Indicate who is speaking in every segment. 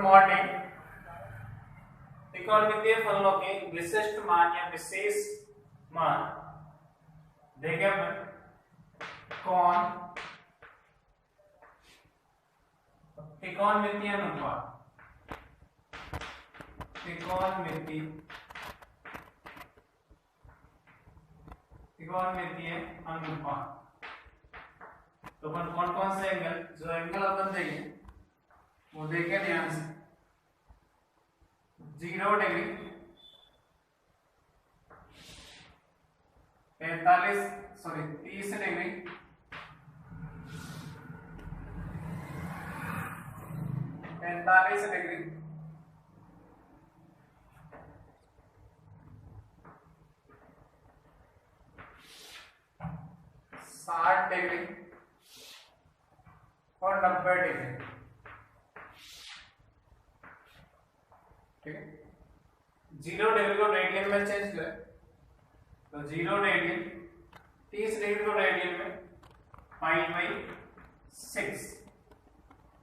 Speaker 1: Morning. त्रिकोणमितीय फलनों के विशिष्ट मान या विशेष मान देखें अपन। कौन त्रिकोणमितीय अनुपात, त्रिकोणमितीय अनुपात। तो अपन कौन कौन से एंगल, जो एंगल अपन देंगे वो देखें ध्यान से। 0 डिग्री, 30 डिग्री, 45 डिग्री, 60 डिग्री और 90 डिग्री। ठीक है, 0 डिग्री को रेडियन में चेंज करें तो 0 रेडियन, 30 डिग्री को रेडियन में π/6,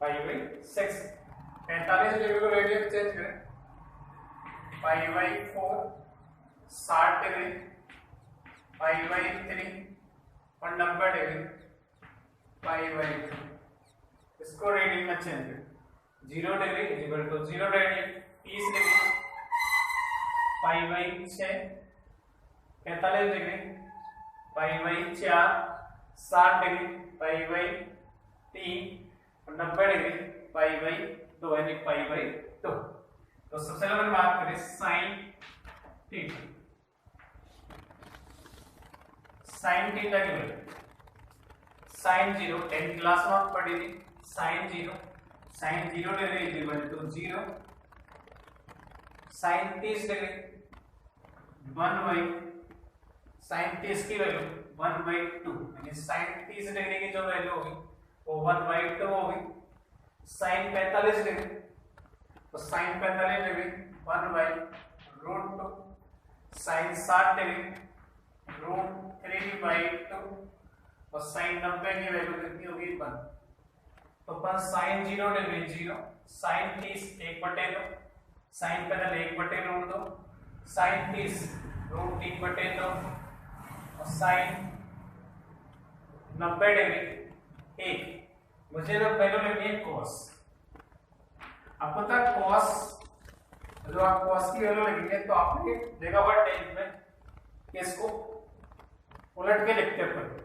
Speaker 1: 45 डिग्री को रेडियन चेंज करें π/4, 60 डिग्री π/3 और 90 डिग्री π/2। इसको रेडियन में चेंज करें। 0 degree equal to 0 radian, 30 degree π/6, 45 degree π/4, 60 degree π/3 और 90 डिग्री π/2 यानी π/2। तो सबसे पहले बात करें साइन थीटा। साइन थीटा की वैल्यू साइन 0 10 क्लास में आप पढ़ी थी। Sine 0 degree is equal to 0, sine 30 degree 1/, sine 30 की वैल्यू 1/2 यानी साइन 30 डिग्री की जो वैल्यू होगी वो 1/2 होगी। साइन 45 डिग्री तो साइन 45 डिग्री 1/√2, साइन 60 डिग्री √3/2 और साइन 90 की वैल्यू कितनी होगी 1। तो अपन sine 0 degree 0, sine 30 1/2, sine 45 1/√2, sine 30 √3/2 और साइन 90 डिग्री 1। मुझे जो पहले लिखनी है cos। अब पता है cos, जो आप cos की वैल्यू लिखेंगे तो आपने देखा होगा 10th में कि इसको उलट के लिखते हैं।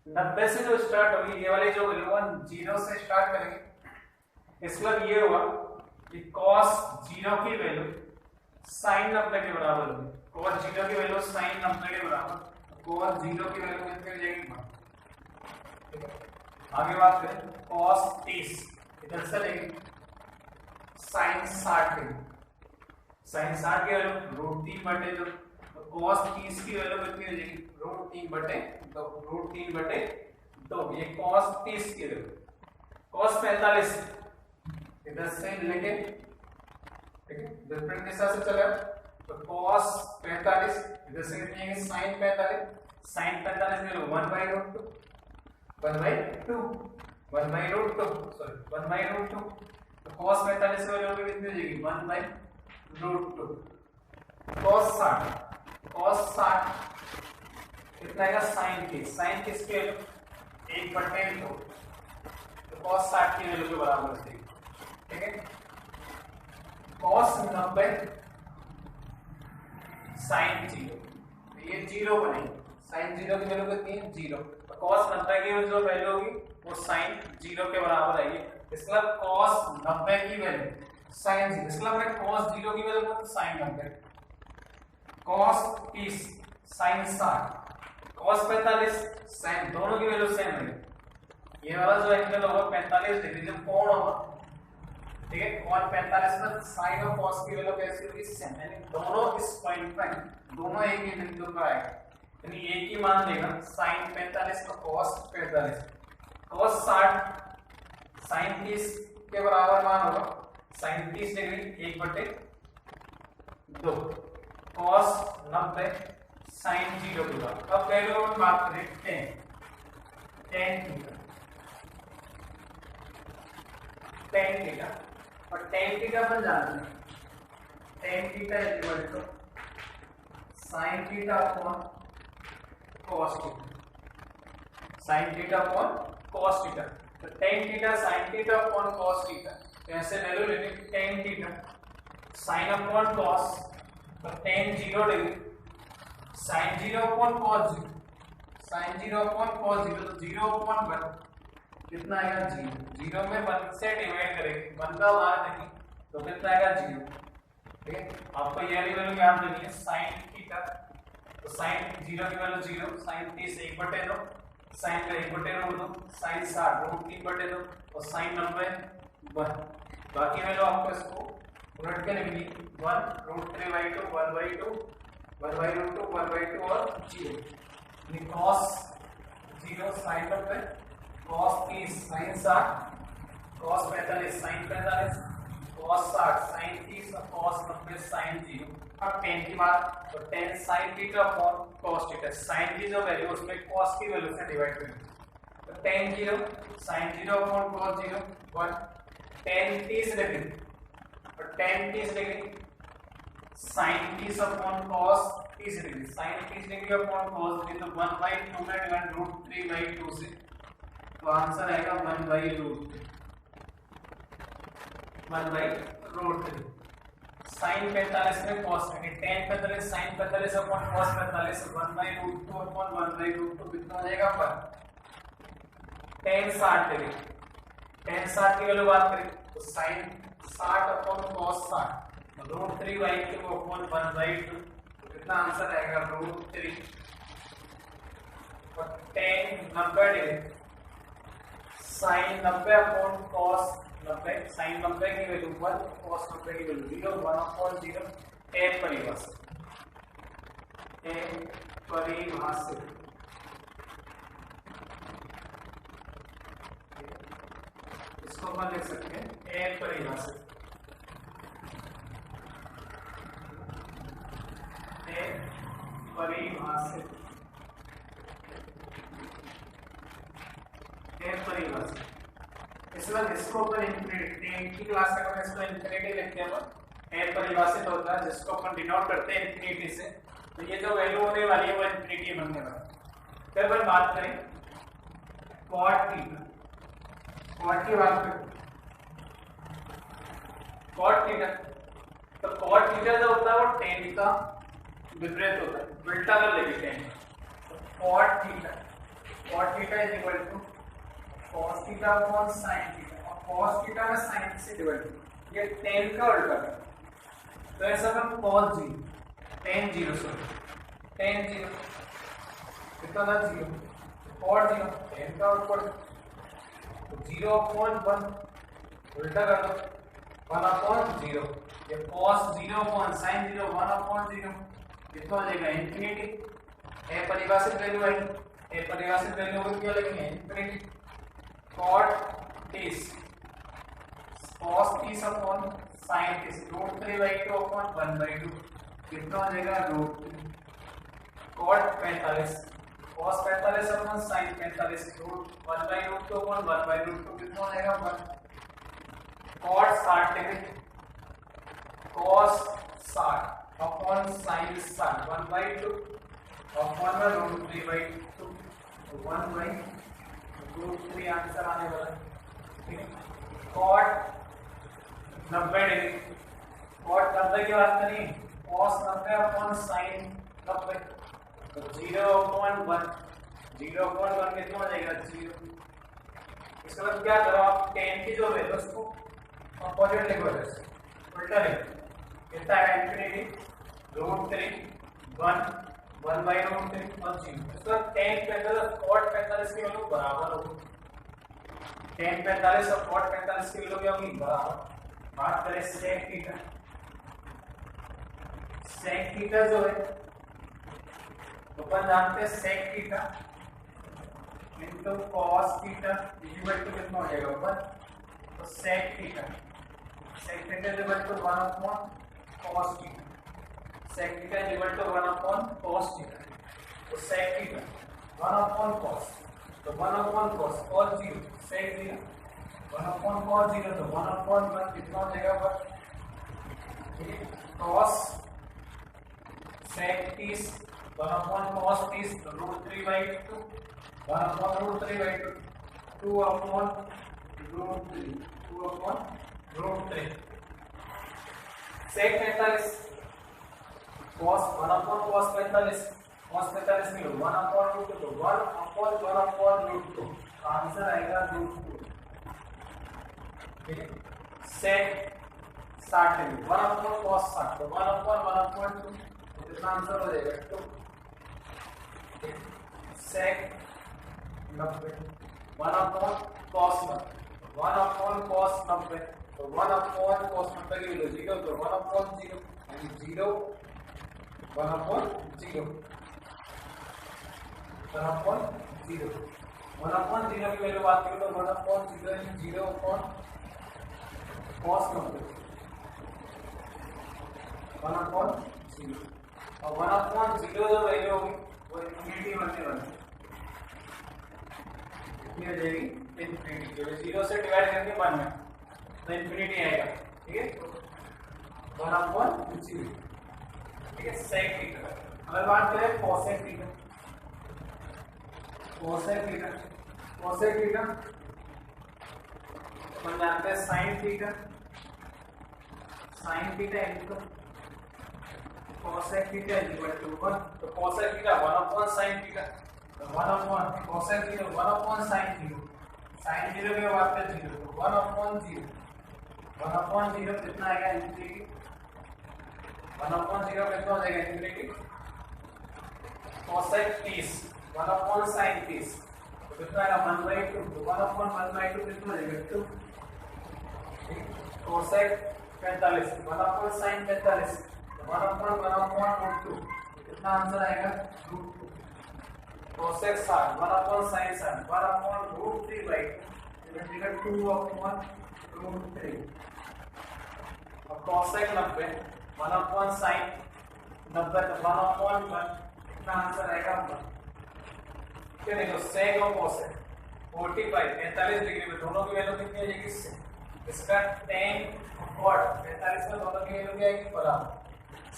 Speaker 1: 90 से जो स्टार्ट होगी ये वाली जो वैल्यू 0 से स्टार्ट करेंगे, इसका मतलब ये हुआ कि cos 0 की वैल्यू sin 90 के बराबर होगी। cos 0 की वैल्यू sin 90 के बराबर, cos 0 की वैल्यू कितनी हो जाएगी 1। ठीक है, आगे बात करें cos 30, इधर से लेंगे sin 60 डिग्री, sin 60 की वैल्यू √3/2, तो cos 30 की वैल्यू कितनी हो जाएगी √3/2, ये cos 30 की वैल्यू। cos 45 इधर से लेंगे, ठीक है, डिफरेंट दिशा से चला तो cos 45 इधर से कितनी है sin 45, sin 45 की वैल्यू 1/√2, 1/√2 तो cos 45 की वैल्यू कितनी हो जाएगी 1/√2। cos 60 कितना आएगा sin 30 की वैल्यू 1/2, तो cos 60 की वैल्यू के बराबर हो जाएगी। ठीक है, cos 90 sin 0, ये 0 बनेगी। sin 0 की वैल्यू कितनी है 0, तो cos 90 की जो वैल्यू होगी वो sin 0 के बराबर आएगी। इसका मतलब cos 90 की वैल्यू sin 0, इसका मतलब cos 0 की वैल्यू तो sin 90, cos 30 sin 60, cos 45 sin, दोनों की वैल्यू सेम है। ये वाला जो एंगल होगा 45 डिग्री जब कोण होगा, ठीक है, cos 45 में sin और cos की वैल्यू कैसी होगी सेम, यानी दोनों इस पॉइंट पर दोनों एक ही बिंदु पर आएगा, यानी एक ही मान देगा sin 45 का cos 45, cos 60 sin 30 के बराबर मान होगा sin 30 डिग्री 1/2, cos 90 sin 0 के बराबर। अब पहले हम बात करें tan थीटा। और टेन थीटा अपन जानते हैं, tan theta is equal to sine theta upon cos theta, sine theta upon cos theta. तो tan theta sine theta upon cos theta, तो ऐसे वैल्यू लेंगे tan theta sine upon cos, तो tan 0 degree, sine 0 upon cos 0, sine 0 upon cos 0, तो 0 upon 1 कितना आएगा 0, 0 में 1 से डिवाइड करेंगे, 1 का मान नहीं तो कितना आएगा 0। ठीक है, आपको ये वाली वैल्यू याद रखनी है, साइन थीटा, तो साइन 0 की वैल्यू 0, साइन 30 1/2, साइन का 1/2, साइन 60 √3/2 और साइन 90 1। बाकी वैल्यू आपको इसको उलट के लिखनी 1 √3/2 1/2 1/2 1/2 और 0, cos 0 sine 90 cos 30 sine 60 cos 45 sine 45 cos 60 sine 30 और cos 90 साइन 0। अब tan की बात, तो tan sin theta upon cos theta, sin की जो वैल्यू उसमें cos की वैल्यू से डिवाइड करेंगे, तो tan 0 sin 0 upon cos 0 1, tan 30 degree और tan 30 degree sin 30 upon cos 30 degree, sin 30 degree upon cos degree, तो 1/2 में डिवाइड √3/2 से, तो आंसर आएगा 1/√3, 1/√3। साइन 45 में cos में tan 45 sin 45 upon cos 45, 1/√2 upon 1/√2 कितना हो जाएगा 1। tan 60 डिग्री, tan 60 की वैल्यू बात करें तो sin 60 अपॉन cos 60, √3/2 अपॉन 1/2, तो कितना आंसर आएगा √3। और tan 90 degree sine 90 upon cos 90, sine 90 की वैल्यू 1 cos 90 की वैल्यू 0, 1/0 tan परिभाषित, tan परिभाषित। इसको अपन लिख सकते हैं tan परिभाषित, tan परिभाषित, tan परिभाषित। इसको अपन इंफिनिटी, tan की क्लास में अपन इसको इंफिनिटी लिखते हैं, tan परिभाषित होता है जिसको अपन डिनोट करते हैं इंफिनिटी से, तो ये जो वैल्यू होने वाली है वो इंफिनिटी बनने वाला है। फिर अपन बात करें cot थीटा, cot की बात करें cot थीटा, तो cot थीटा जो होता है वो tan का विपरीत होता है, उल्टा कर लेंगे tan, तो cot theta is equal to cos theta upon sin theta, और cos थीटा में sin से डिवाइड, ये tan का उल्टा है, तो ऐसा अपन cos 0 tan 0 सॉरी tan 0 कितना था 0, cot 0 tan का ऊपर, तो 0 अपॉन 1 उल्टा कर दो 1/0, ये cos 0 अपॉन sin 0 1/0 कितना हो जाएगा इंफिनिटी। ए परिभाषित वैल्यू है, ए परिभाषित वैल्यू को क्या लिखेंगे infinity. cot 30 cos 30 upon sin 30, √3/2 upon 1/2 कितना हो जाएगा √3। cot 45 cos 45 upon sin 45, 1/2 upon 1/2 कितना हो जाएगा 1। cot 60 degree cos 60 upon sin 60, 1/2 upon √3/2, 1/√3 answer आने वाला है। ठीक है, cot 90 डिग्री, cot 90 की बात करें cos 90 अपॉन sin 90, तो 0/1, 0/1 कितना हो जाएगा 0। इसके बाद क्या करो आप tan की जो वैल्यू उसको अपोजिट लिखो, उल्टा लिखो, कितना है इंफिनिटी √3 1 1/√3 और 0। इसका tan 45 cot 45 की वैल्यू बराबर होगी, tan 45 और cot 45 की वैल्यू क्या होगी बराबर। बात करें sec थीटा, sec थीटा जो है तो अपन जानते हैं sec theta into cos theta equal to कितना हो जाएगा ऊपर, तो sec theta equal to 1/cos theta, sec theta equal to 1/cos theta, तो sec थीटा 1/cos, तो 1/cos और 0 sec 0 1 अपॉन cos 0 तो 1 अपॉन 1 कितना हो जाएगा 1 cos sec 30 1 अपॉन cos 30 तो √3/2 1 upon √3/2 2 upon √3 2 upon √3 sec 45 cos 1 upon cos 45 cos 45 में 1 upon √2 तो 1 अपॉन √2 आंसर आएगा √2 ठीक है। sec 60 में 1 अपॉन cos 60 तो 1 अपॉन 2 तो कितना आंसर हो जाएगा 2 sec 90 1 upon cos 90 1 upon cos 90 तो 1 अपॉन cos 90 की वैल्यू 0 तो 1 अपॉन 0 यानी 0 1 अपॉन 0 1 अपॉन 0 1 अपॉन 0 की वैल्यू बात करें तो 1 अपॉन 0 यानी 0 अपॉन cos 90 1 अपॉन 0 और 1 अपॉन 0 जो वैल्यू होगी वो इनफिनिटी बनने वाली है कितनी हो जाएगी इनफिनिटी जो 0 से डिवाइड करके 1 में तो इनफिनिटी आएगा ठीक है 1 अपॉन 0 ठीक है sec थीटा। अगर बात करें cosec थीटा अपन जानते हैं sin theta into cosec theta equal to 1 तो cosec theta 1 upon sin theta तो 1 upon cosec theta 1 upon sin theta sin 0 की बात करें 0 तो 1 अपॉन 0 कितना आएगा इनफिनिटी 1 अपॉन 0 कितना हो जाएगा इनफिनिटी cosec 30 1 अपॉन sin 30 तो कितना आएगा 1/2 तो 1 अपॉन 1/2 कितना हो जाएगा 2 cosec 45 1 अपॉन sin 45 तो 1 अपॉन √2 कितना आंसर आएगा √2 cosec 60 1 अपॉन sin 60 1 अपॉन √3/2 तो 2 अपॉन √3 और cosec 90 1 अपॉन sin 90 तो 1 अपॉन 1 कितना आंसर आएगा 1 फिर देखो sec और cosec 45 डिग्री में दोनों की वैल्यू कितनी आ जाएगी इसका tan cot 45 में दोनों की वैल्यू क्या आएगी बराबर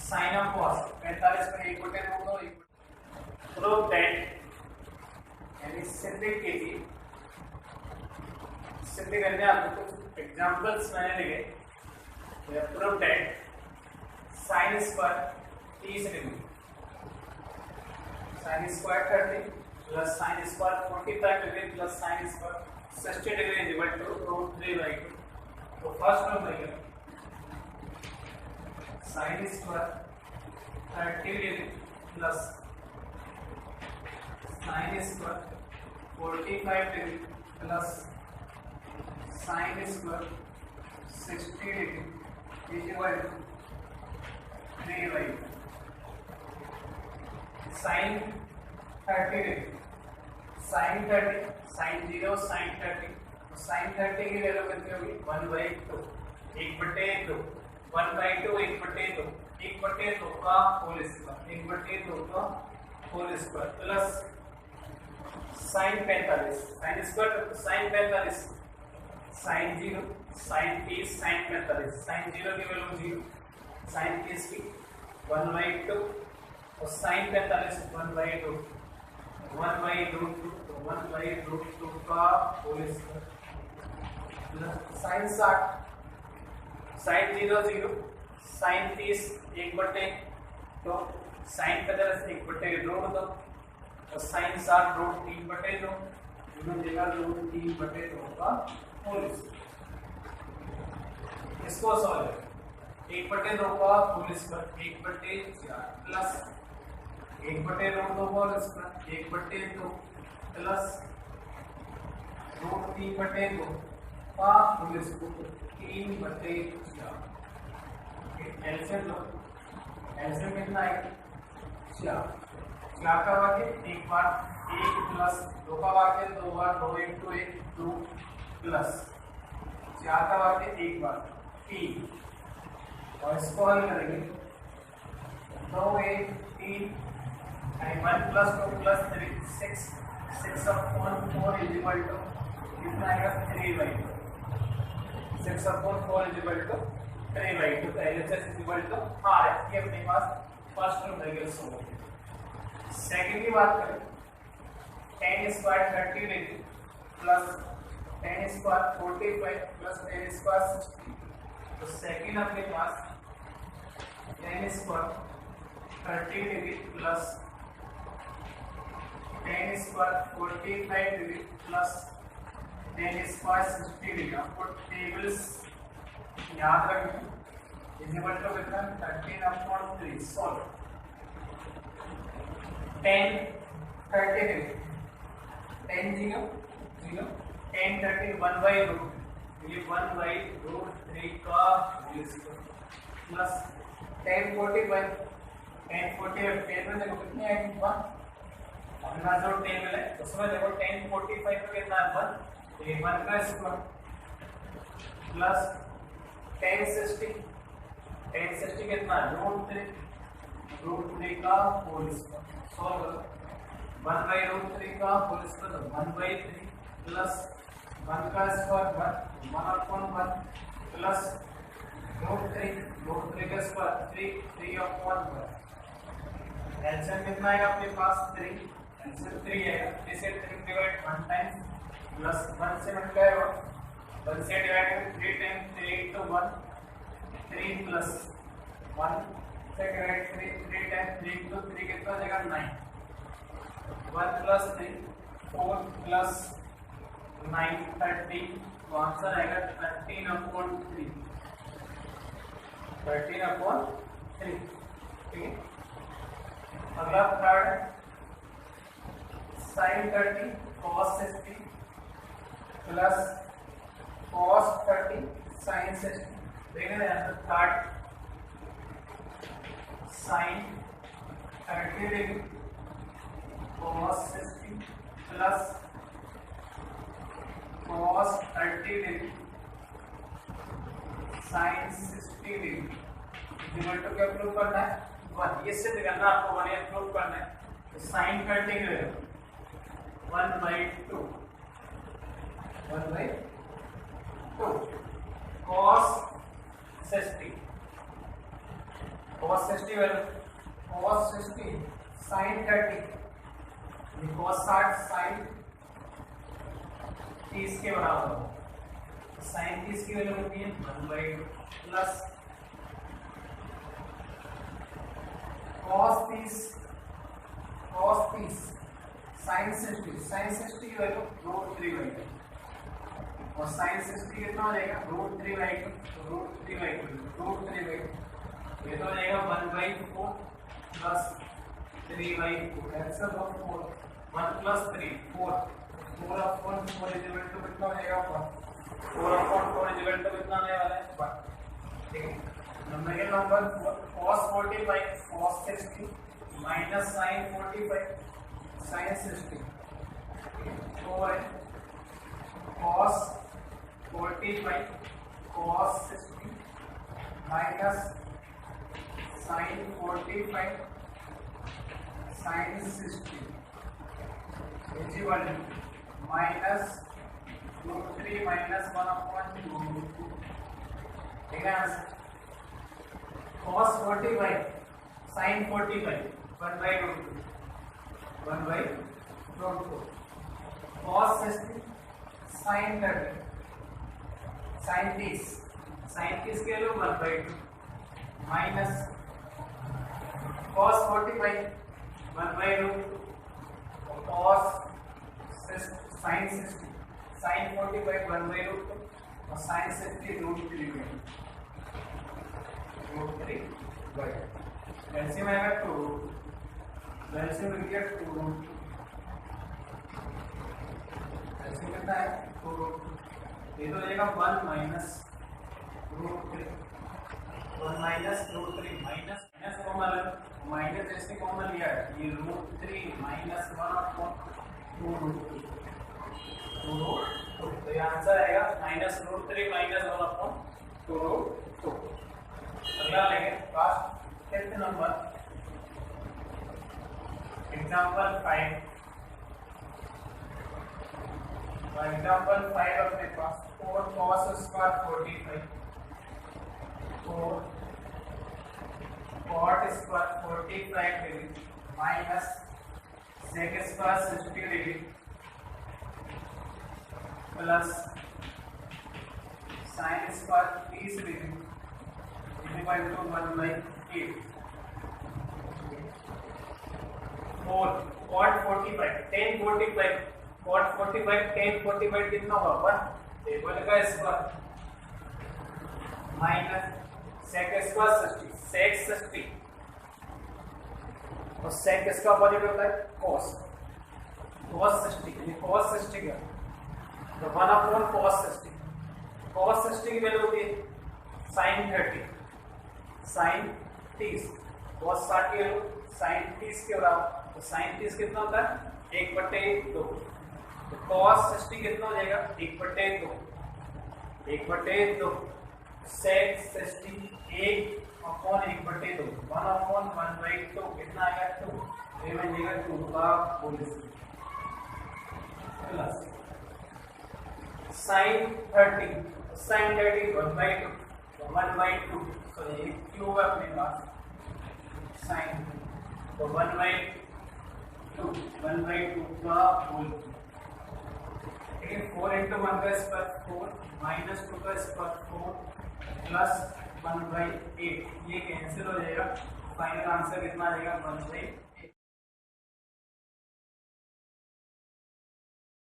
Speaker 1: sin of cos 45 में 1/2 प्रूव दैट यानी सिद्ध करने आपको कुछ एग्जांपल्स मैंने लिखे prove that sin square 30 degree sin square 30 plus sin square 45 degree plus sin square 60 degree is equal to √3/2 तो फर्स्ट टर्म रहेगा sin square 30 degree plus sin square 45 degree plus sin square 60 degree is equal to 3/2 sin 30 degree sin 30 sin 0 sin 30 तो sin 30 की value कितनी होगी 1/2 1/2 1/2 1/2 का whole square 1/2 का whole square plus sin 45 sin square sin 45 sin 0 sin 30 sin 45 sin 0 की value 0 sin 30 की 1/2 और sin 45 1/2 1/2 तो 1/2 का whole square sin 60 sin 0 0 sin 30 1/2 तो sin 45 1/2 दो और sin 60 √3/2 इन्होंने देगा √3/2 का होल स्क्वायर इसको सॉल्व 1/2 का होल स्क्वायर 1/4 प्लस 1/2 का होल स्क्वायर 1/2 प्लस √3/2 का होल स्क्वायर 3/4 एलसीएम कितना आएगा 4 का वाक्य एक बार 1 प्लस 2 का वाक्य 2 बार 2 × 1 2 प्लस 4 का वाक्य एक बार 3 और इसको हल करेंगे 2 1 3 1 plus 2 plus 3 6 6 upon 4 is equal to कितना आएगा 3/2 6/4 is equal to 3/2। LHS is equal to R है। ये अपने पास फर्स्ट रूल है सॉल्व। सेकंड की बात करें, tan square 30 degree plus tan square 45 plus tan square 60। तो सेकंड अपने पास tan square 30 degree plus tan square 45 degree plus tan square 60 degree. आपको टेबल्स याद रखना। इज इक्वल टू कितना 13/3 solve. tan 30 degree tan 0 0 tan 30 1/√, ये 1/√3 का whole square plus tan 45 table देखो कितने हैं 1। अपना जो टेबल है उसमें देखो tan 45 का कितना है 1, तो ये 1 का स्क्वायर प्लस tan 60 कितना है √3 का होल स्क्वायर। सॉल्व करो 1/√3 का होल स्क्वायर 1/3 प्लस 1 का स्क्वायर 1/1 प्लस √3 का स्क्वायर 3/1। एलसीएम कितना आएगा अपने पास 3, एलसीएम 3 आएगा। इसे 3 डिवाइड 1 टाइम प्लस 1 से मल्टीप्लाई होगा 1 से डिवाइड 3 टाइम 3 into 1 3 प्लस 1 से डिवाइड 3 टाइम 3 into 3 कितना देगा 9 1 प्लस 3 4 प्लस 9 13। तो आंसर आएगा 13/3 13/3। ठीक है। अगला third sin 30 cos 60 plus cos 30 sin 60। देखना यहाँ पर third sin 30 degree cos 60 plus cos 30 degree sin 60 degree equal to क्या प्रूव करना है 1। ये सिद्ध करना आपको 1 ये प्रूव करना है। तो sin 30 के लिए 1/2 cos 60 वैल्यू cos 60 sin 30 ये cos 60 sin 30 के बराबर हो। sin 30 की वैल्यू होती है 1/2 प्लस cos 30 sin 60 की वैल्यू √3/2 और sin 60 कितना हो जाएगा √3/2 ये तो हो जाएगा 1/4 plus 3/4 answer of 4 1 plus 3 4 4/4 is equal to कितना हो जाएगा 1 4/4 इज इक्वल टू कितना आने वाला है 1। ठीक है। Number 4 cos 45 cos 60 minus sin 45 sin 60 4 है cos 45 cos 60 minus sin 45 sin 60 is equal to minus √3 minus 1/2। ठीक है। cos 45 sin 45 1/√2 cos 60 sin 30 sin 30 के लिए 1/2 minus cos 45 1/√2 cos sin 60 sin 45 1/√2 और sin 60 √3/2 एलसीएम आएगा 2 एलसीएम मिल गया 2 एलसीएम कितना है 2 ये तो जाएगा 1 माइनस √3 माइनस माइनस ऐसे कॉमन लिया है ये √3 माइनस 1/2 तो ये आंसर आएगा माइनस √3 माइनस 1/2। अगला लेंगे last 10th number example 5 example 5 अपने पास 4 cos square 45 4 cot square 45 degree minus sec square 60 degree plus sin square 30 degree equal to 1/8 4 cot 45 tan 45 cot 45 tan 45 कितना होगा 1 टेबल का square minus sec square 60 sec 60 और sec इसका opposite होता है cos 60 यानी cos 60 क्या तो 1/cos 60 cos 60 की वैल्यू होती है sin 30 sin 30 cos 60 की sin 30 के बराबर तो sin 30 कितना होता है 1/2 तो cos 60 कितना हो जाएगा 1/2 sec 60 1/1/2 1/1/2 कितना आएगा 2 ये बन जाएगा 2 का whole square plus sin 30 sin 30 1/2 तो 1/2 तो ये क्यूब है अपने पास sin तो 1/2 का होल ठीक है 4 into 1 का स्क्वायर 4 minus 2 का स्क्वायर 4 प्लस 1/8 ये कैंसिल हो जाएगा फाइनल आंसर कितना आ जाएगा 1/8